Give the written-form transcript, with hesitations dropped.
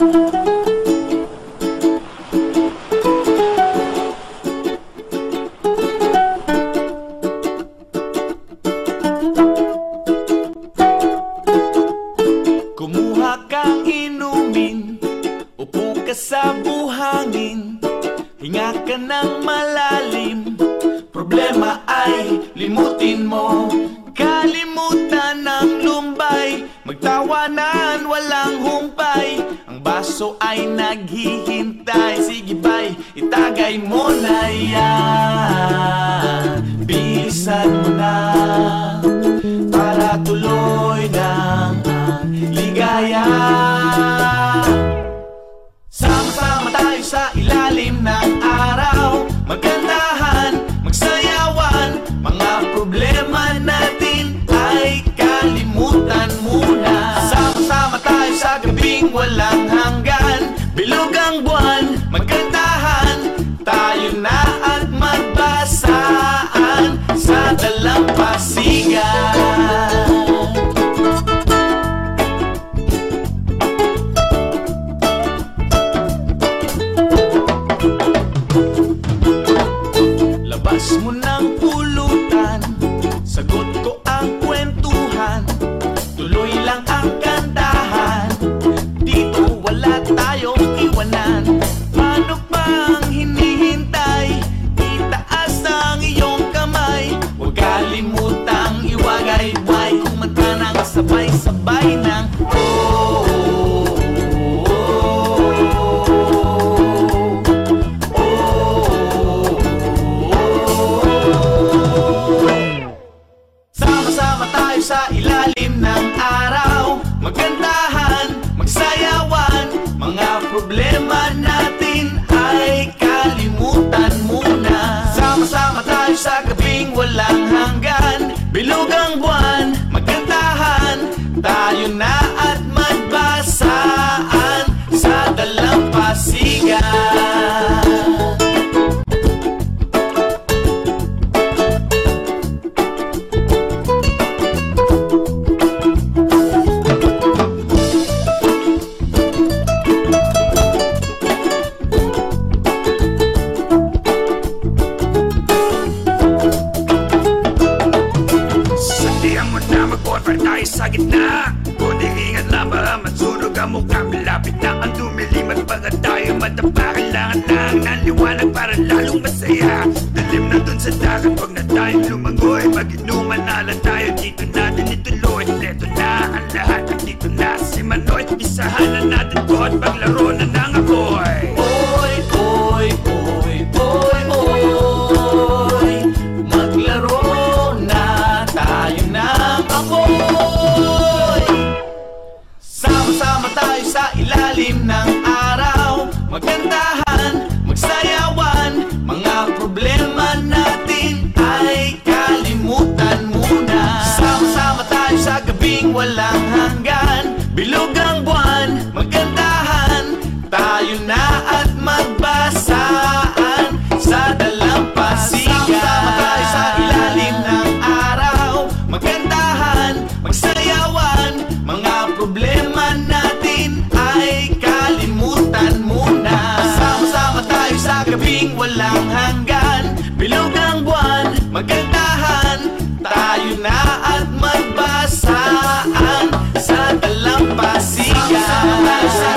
Kumuha kang inumin, upo ka sa buhangin, hinga ka ng malalim. Problema ay limutin mo, kalimutan ng lumbay, magtawanan walang humpay, ang baso ay naghihintay. Sige bay, itagay mo na yan, bilisan mo na, para tuloy ng ligaya. Sama-sama tayo sa ilalim ng araw, magkantahan, magsayawan, mga problema natin ay kalimutan muna. Sama-sama tayo sa gabing walang hanggan, bilog ang buwan, magkantahan, tayo na at magbasaan sa dalampasigan. Labas mo ng pulutan, sagot ko ang kwentuhan, tuloy lang ang kantahan, dito wala tayong iwanan. Paano pang hinihintay, itaas ang iyong kamay, huwag kalimutang iwagay-way, kumanta ng sabay-sabay ng oh. Sa ilalim ng araw, magkantahan, magsayawan, mga problema natin ay kalimutan muna. Sama-sama tayo sa gabing walang hanggan, bilog ang buwan, magkantahan, tayo na at magbasaan sa dalampasigan. Sa gitna, kundi ingat lang baka matsunog ang mukha. Malapit na ang dumilim at baka tayo madapa. Kailangan lang ng liwanag para lalong masaya. Dalim na dun sa dagat, wag na tayong lumangoy, mag-inuman na lang tayo, dito natin ituloy. Leto na ang lahat at dito na si Manoy, isahan na natin to at paglaro na ng apoy. Oy, oy, oy, oy, oy, maglaro na tayo ng apoy. Sama-sama tayo sa ilalim ng araw, magkantahan, magsayawan, mga problema natin ay kalimutan muna. Sama-sama tayo sa gabing walang hanggan, bilog ang buwan, magkantahan, tayo na at magbasaan sa dalampasigan. Sama-sama tayo sa ilalim ng araw, magkantahan, magsayawan, mga problema natin ay kalimutan muna. Sama-sama tayo sa gabing walang hanggan, bilog ang buwan, magkantahan, tayo na at magbasaan sa dalampasigan. Sama-sama tayo sa